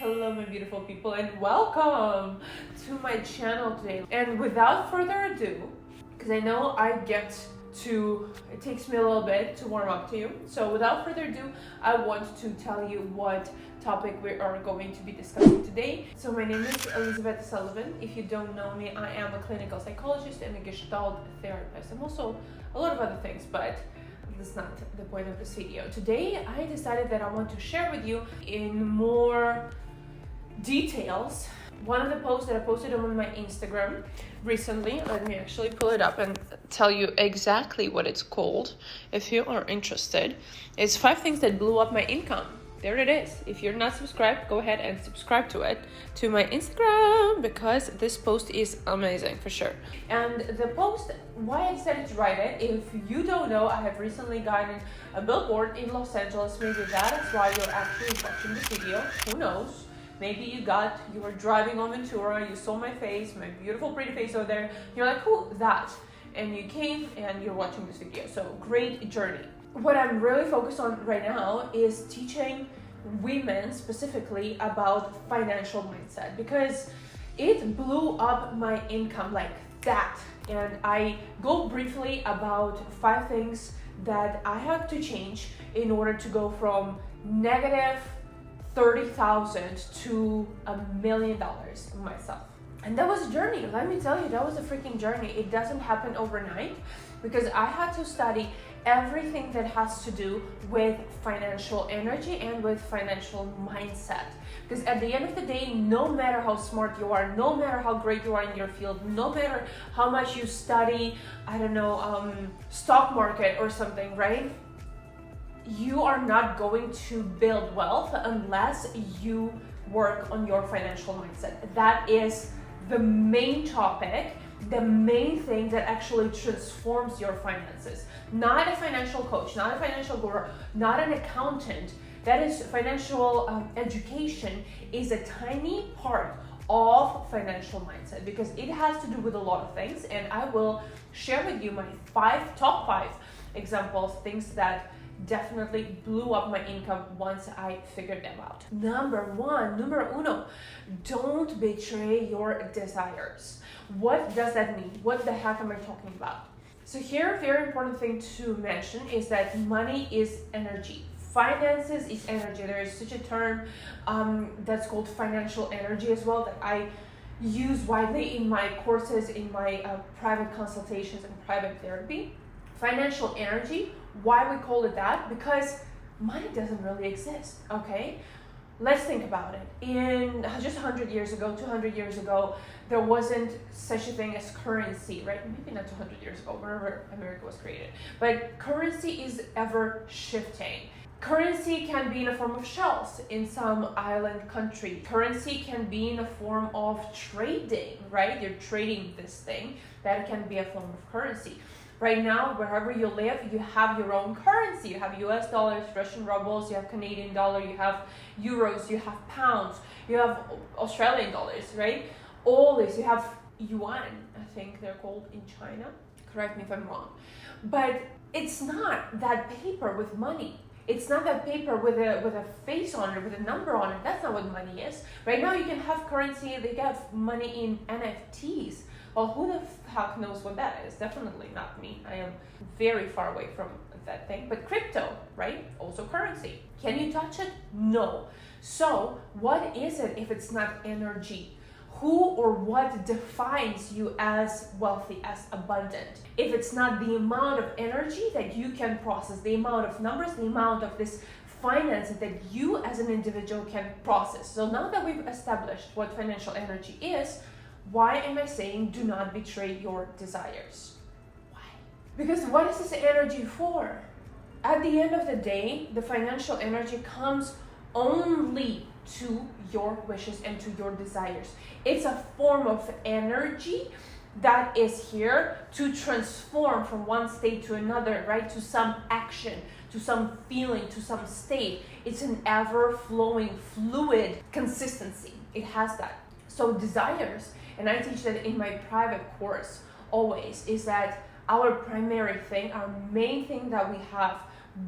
Hello my beautiful people and welcome to my channel today. And without further ado, because I know it takes me a little bit to warm up to you. So without further ado, I want to tell you what topic we are going to be discussing today. So my name is Elizabeth Sullivan. If you don't know me, I am a clinical psychologist and a Gestalt therapist. I'm also a lot of other things, but that's not the point of this video. Today, I decided that I want to share with you in more details one of the posts that I posted on my Instagram recently. Let me actually pull it up and tell you exactly what it's called if you are interested. It's 5 things that blew up my income. There it is. If you're not subscribed, go ahead and subscribe to my Instagram, because this post is amazing for sure. And the post, why I decided to write it, if you don't know, I have recently gotten a billboard in Los Angeles. Maybe that is why you're actually watching this video. Who knows? Maybe you were driving on Ventura, you saw my face, my beautiful pretty face over there. You're like, who that? And you came and you're watching this video. So great journey. What I'm really focused on right now is teaching women specifically about financial mindset, because it blew up my income like that. And I go briefly about 5 things that I had to change in order to go from negative $30,000 to $1 million myself. And that was a journey. Let me tell you, that was a freaking journey. It doesn't happen overnight, because I had to study everything that has to do with financial energy and with financial mindset. Because at the end of the day, no matter how smart you are, no matter how great you are in your field, no matter how much you study, stock market or something, right? You are not going to build wealth unless you work on your financial mindset. That is the main topic, the main thing that actually transforms your finances. Not a financial coach, not a financial guru, not an accountant. That is financial education is a tiny part of financial mindset, because it has to do with a lot of things. And I will share with you my top five examples, things that definitely blew up my income once I figured them out. Numero uno, don't betray your desires. What does that mean? What the heck am I talking about? So here, a very important thing to mention is that money is energy. Finances is energy. There is such a term that's called financial energy as well, that I use widely in my courses, in my private consultations and private therapy. Financial energy. Why we call it that? Because money doesn't really exist, okay? Let's think about it. In just 100 years ago, 200 years ago, there wasn't such a thing as currency, right? Maybe not 200 years ago, whenever America was created. But currency is ever shifting. Currency can be in a form of shells in some island country. Currency can be in a form of trading, right? You're trading this thing. That can be a form of currency. Right now, wherever you live, you have your own currency. You have US dollars, Russian rubles, you have Canadian dollar, you have euros, you have pounds, you have Australian dollars, right? All this, you have yuan, I think they're called in China. Correct me if I'm wrong. But it's not that paper with money. It's not that paper with a face on it, with a number on it. That's not what money is. Right now, you can have currency, they have money in NFTs. Well, who the heck knows what that is? Definitely not me. I am very far away from that thing. But crypto, right? Also currency. Can you touch it? No. So what is it if it's not energy? Who or what defines you as wealthy, as abundant? If it's not the amount of energy that you can process, the amount of numbers, the amount of this finance that you as an individual can process. So now that we've established what financial energy is, why am I saying do not betray your desires? Why? Because what is this energy for? At the end of the day, the financial energy comes only to your wishes and to your desires. It's a form of energy that is here to transform from one state to another, right? To some action, to some feeling, to some state. It's an ever-flowing fluid consistency. It has that. So desires, and I teach that in my private course always, is that our primary thing, our main thing that we have,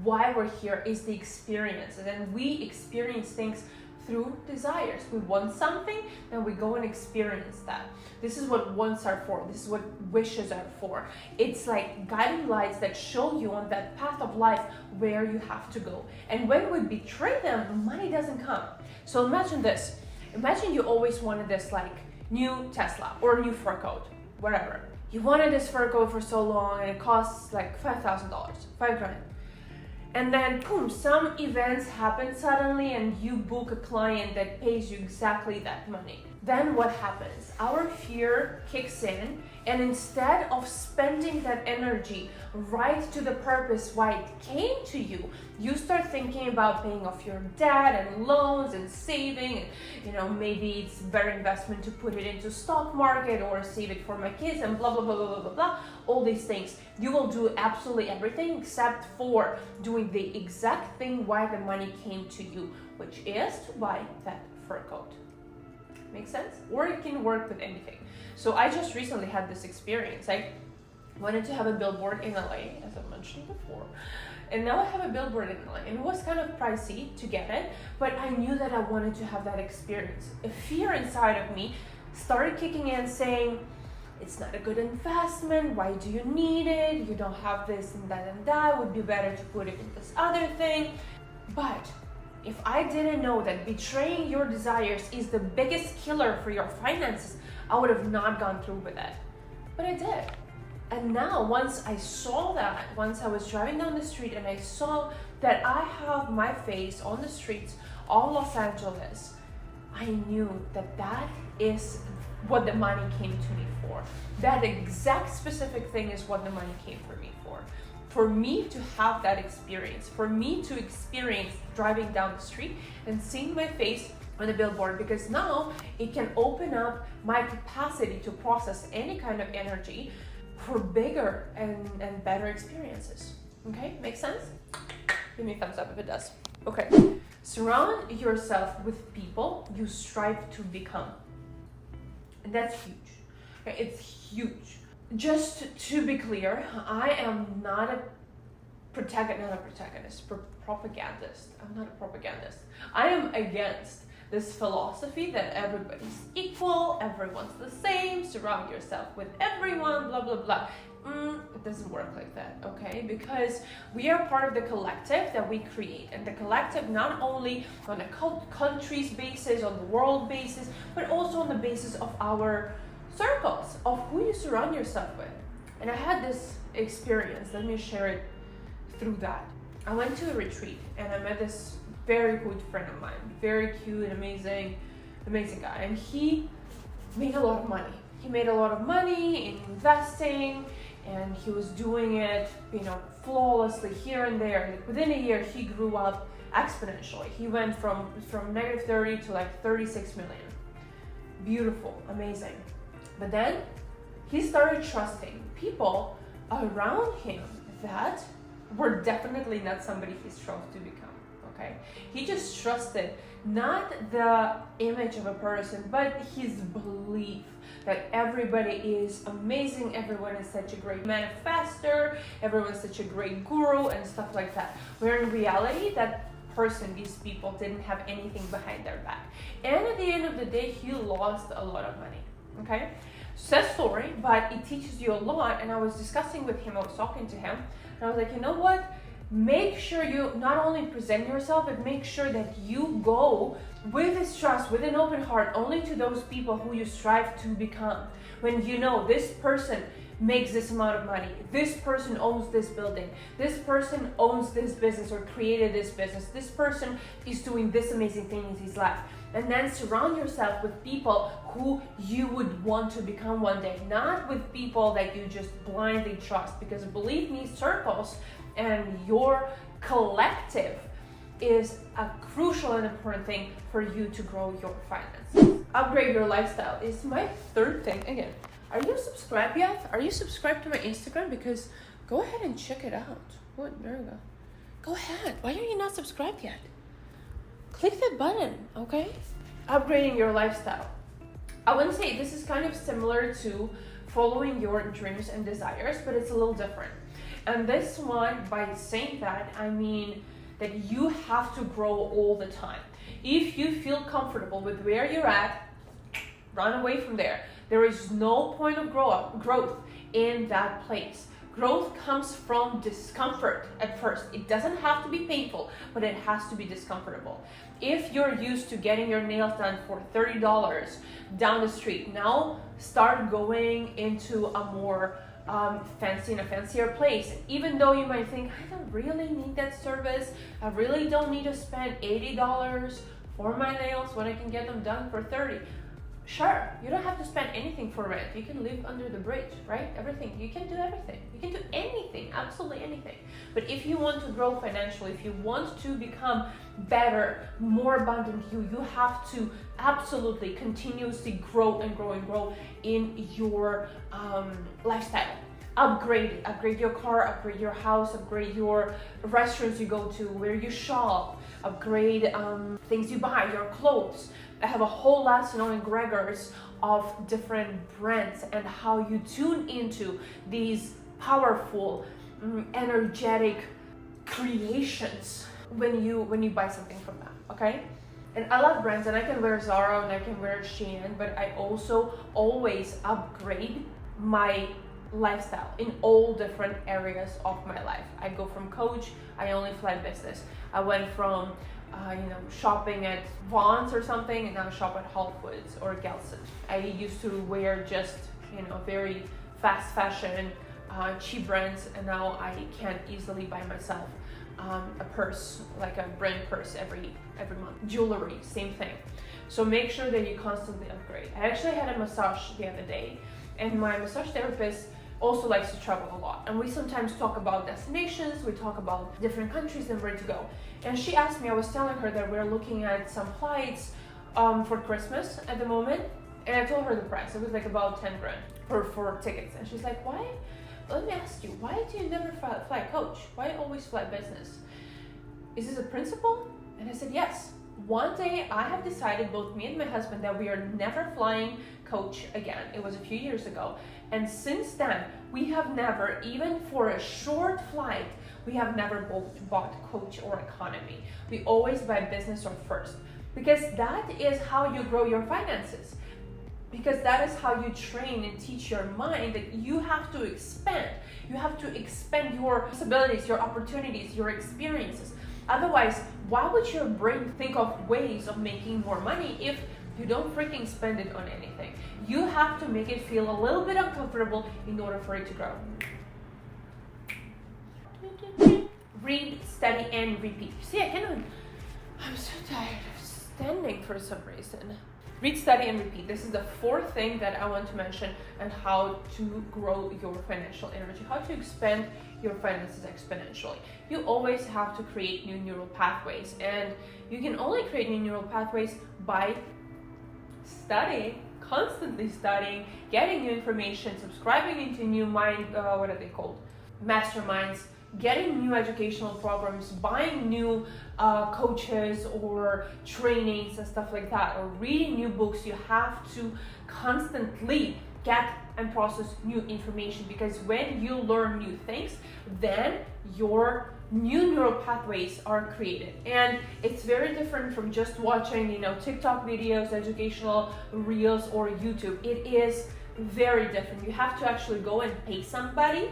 why we're here, is the experience. And then we experience things through desires. We want something, then we go and experience that. This is what wants are for. This is what wishes are for. It's like guiding lights that show you on that path of life where you have to go. And when we betray them, money doesn't come. So imagine this. Imagine you always wanted this like new Tesla or new fur coat, whatever. You wanted this fur coat for so long and it costs like $5,000, $5,000. And then boom, some events happen suddenly and you book a client that pays you exactly that money. Then what happens? Our fear kicks in, and instead of spending that energy right to the purpose why it came to you, you start thinking about paying off your debt and loans and saving, and maybe it's better investment to put it into stock market or save it for my kids and blah, blah, blah, blah, blah, blah, all these things. You will do absolutely everything except for doing the exact thing why the money came to you, which is to buy that fur coat. Make sense? Or it can work with anything. So I just recently had this experience. I wanted to have a billboard in LA, as I mentioned before. And now I have a billboard in LA. And it was kind of pricey to get it, but I knew that I wanted to have that experience. A fear inside of me started kicking in saying, it's not a good investment, why do you need it? You don't have this and that, would be better to put it in this other thing. But if I didn't know that betraying your desires is the biggest killer for your finances, I would have not gone through with it. But I did. And now, once I saw that, once I was driving down the street and I saw that I have my face on the streets of Los Angeles, I knew that that is what the money came to me for. That exact specific thing is what the money came for me for. For me to have that experience, for me to experience driving down the street and seeing my face on a billboard, because now it can open up my capacity to process any kind of energy for bigger and better experiences. Okay, makes sense? Give me a thumbs up if it does. Okay, surround yourself with people you strive to become. And that's huge. Okay, it's huge. Just to be clear, I am not a propagandist. I'm not a propagandist. I am against this philosophy that everybody's equal, everyone's the same, surround yourself with everyone, blah, blah, blah. It doesn't work like that, okay? Because we are part of the collective that we create. And the collective not only on a country's basis, on the world basis, but also on the basis of our circles, of who you surround yourself with. And I had this experience, let me share it through that. I went to a retreat and I met this very good friend of mine, very cute, amazing guy. And he made a lot of money. He made a lot of money in investing, and he was doing it, flawlessly here and there. Like within a year, he grew up exponentially. He went from -30 to like 36 million. Beautiful, amazing. But then he started trusting people around him that were definitely not somebody he strove to become, okay? He just trusted not the image of a person, but his belief that everybody is amazing, everyone is such a great manifester, everyone's such a great guru and stuff like that. Where in reality, that person, these people didn't have anything behind their back. And at the end of the day, he lost a lot of money, okay? Sad story, but it teaches you a lot. And I was discussing with him, I was talking to him, and I was like, you know what? Make sure you not only present yourself, but make sure that you go with this trust, with an open heart, only to those people who you strive to become. When you know this person makes this amount of money, this person owns this building, this person owns this business or created this business, this person is doing this amazing thing in his life. And then surround yourself with people who you would want to become one day, not with people that you just blindly trust. Because believe me, circles and your collective is a crucial and important thing for you to grow your finances. Upgrade your lifestyle is my third thing. Again, are you subscribed yet? Are you subscribed to my Instagram? Because go ahead and check it out. Oh, there we go. Go ahead. Why are you not subscribed yet? Click that button, okay? Upgrading your lifestyle. I wouldn't say this is kind of similar to following your dreams and desires, but it's a little different. And this one, by saying that, I mean that you have to grow all the time. If you feel comfortable with where you're at, run away from there. There is no point of growth in that place. Growth comes from discomfort at first. It doesn't have to be painful, but it has to be discomfortable. If you're used to getting your nails done for $30 down the street, now start going into a more fancier place. Even though you might think, I don't really need that service, I really don't need to spend $80 for my nails when I can get them done for $30. Sure, you don't have to spend anything for rent. You can live under the bridge, right? Everything. You can do everything. You can do anything, absolutely anything. But if you want to grow financially, if you want to become better, more abundant, you have to absolutely continuously grow and grow and grow in your lifestyle. Upgrade your car, upgrade your house, upgrade your restaurants you go to, where you shop, upgrade things you buy, your clothes. I have a whole lesson on egregors of different brands and how you tune into these powerful, energetic creations when you buy something from them, okay? And I love brands, and I can wear Zara and I can wear Shein, but I also always upgrade my lifestyle in all different areas of my life. I go from Coach, I only fly business. I went from shopping at Vaughn's or something, and now I shop at Whole Foods or Gelson. I used to wear just very fast fashion, cheap brands, and now I can easily buy myself a purse, like a brand purse every month. Jewelry, same thing. So make sure that you constantly upgrade. I actually had a massage the other day, and my massage therapist also likes to travel a lot, and we sometimes talk about destinations, we talk about different countries and where to go. And she asked me, I was telling her that we're looking at some flights for Christmas at the moment, and I told her the price. It was like about 10 grand for tickets, and she's like, why? Let me ask you, why do you never fly Coach? Why always fly business? Is this a principle? And I said, yes. One day I have decided, both me and my husband, that we are never flying Coach again. It was a few years ago. And since then, we have never, even for a short flight, we have never bought Coach or economy. We always buy business or first, because that is how you grow your finances. Because that is how you train and teach your mind that you have to expand. You have to expand your possibilities, your opportunities, your experiences. Otherwise, why would your brain think of ways of making more money if you don't freaking spend it on anything? You have to make it feel a little bit uncomfortable in order for it to grow. Read, study, and repeat. See, I'm so tired of standing for some reason. Read, study, and repeat. This is the fourth thing that I want to mention on how to grow your financial energy, how to expand your finances exponentially. You always have to create new neural pathways, and you can only create new neural pathways by studying, constantly studying, getting new information, subscribing into new masterminds, getting new educational programs, buying new coaches or trainings and stuff like that, or reading new books. You have to constantly get and process new information, because when you learn new things, then your new neural pathways are created. And it's very different from just watching TikTok videos, educational reels, or YouTube. It is very different. You have to actually go and pay somebody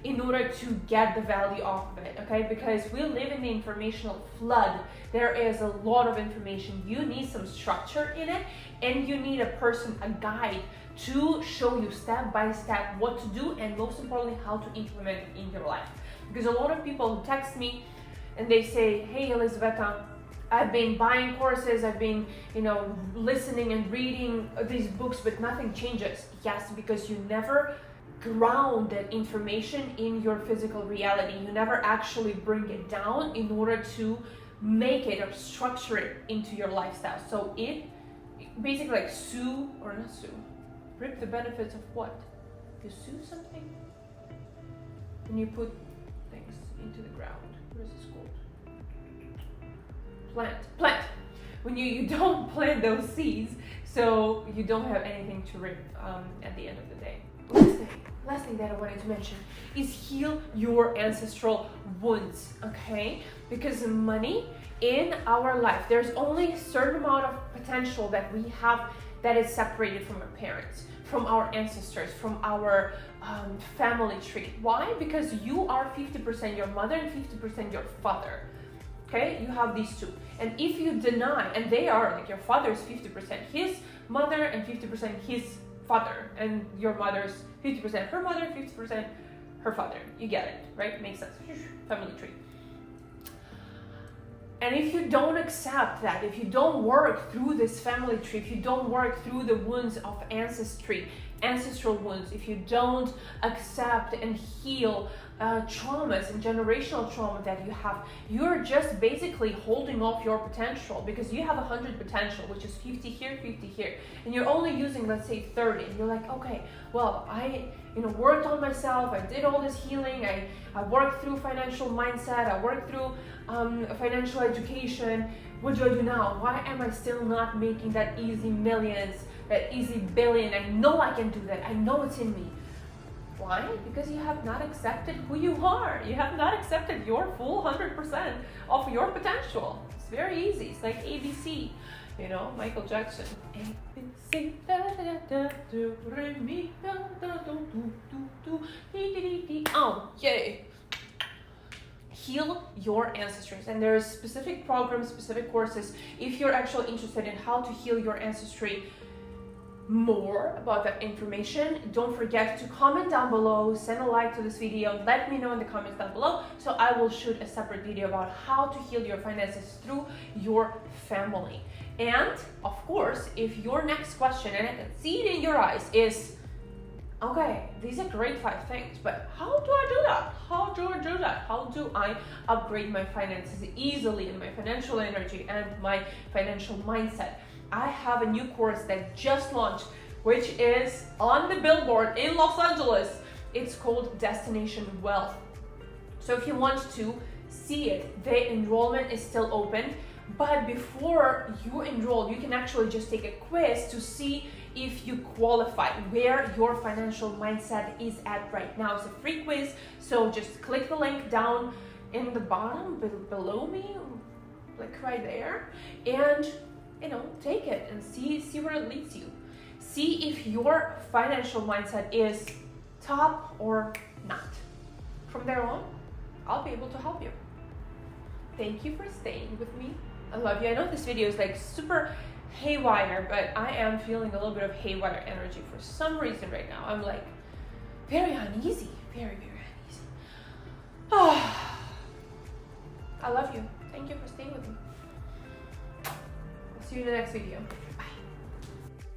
in order to get the value off of it, okay? Because we live in the informational flood. There is a lot of information. You need some structure in it, and you need a guide to show you step by step what to do, and most importantly, how to implement it in your life. Because a lot of people text me and they say, hey Elizaveta, I've been buying courses, I've been listening and reading these books, but nothing changes. Yes, because you never ground that information in your physical reality. You never actually bring it down in order to make it or structure it into your lifestyle. So it basically reap the benefits of what? You sow something and you put things into the ground. What is this called? Plant. When you don't plant those seeds, so you don't have anything to reap at the end of the day. last thing that I wanted to mention is heal your ancestral wounds, okay? Because money in our life, there's only a certain amount of potential that we have that is separated from our parents, from our ancestors, from our family tree. Why? Because you are 50% your mother and 50% your father. Okay, you have these two. And if you deny, and they are like your father is 50% his mother and 50% his father, and your mother's 50% her mother, 50% her father. You get it, right? Makes sense. Family tree. And if you don't accept that, if you don't work through this family tree, if you don't work through the wounds of ancestry, ancestral wounds, if you don't accept and heal traumas and generational trauma that you have, you're just basically holding off your potential, because you have 100 potential, which is 50 here, 50 here, and you're only using, let's say, 30, and you're like, okay, well, I worked on myself, I did all this healing, I worked through financial mindset, I worked through financial education. What do I do now? Why am I still not making that easy millions, that easy billion? I know I can do that. I know it's in me. Why? Because you have not accepted who you are. You have not accepted your full 100% of your potential. It's very easy. It's like ABC, Michael Jackson. ABC, da da da do re mi da da do do dee dee dee. Oh, yay! Heal your ancestors, and there's specific programs, specific courses. If you're actually interested in how to heal your ancestry, more about that information, don't forget to comment down below, send a like to this video, let me know in the comments down below, so I will shoot a separate video about how to heal your finances through your family. And of course, if your next question, and I can see it in your eyes, is okay, these are great 5 things, but how do I do that? How do I do that? How do I upgrade my finances easily, and my financial energy and my financial mindset? I have a new course that just launched, which is on the billboard in Los Angeles. It's called Destination Wealth. So if you want to see it, the enrollment is still open. But before you enroll, you can actually just take a quiz to see if you qualify, where your financial mindset is at right now. It's a free quiz, so just click the link down in the bottom below me, like right there, and take it and see where it leads you. See if your financial mindset is top or not. From there on, I'll be able to help you. Thank you for staying with me. I love you. I know this video is like super haywire, but I am feeling a little bit of haywire energy for some reason right now. I'm like very uneasy, very, very uneasy. Oh, I love you. Thank you for staying with me. See you in the next video. Bye.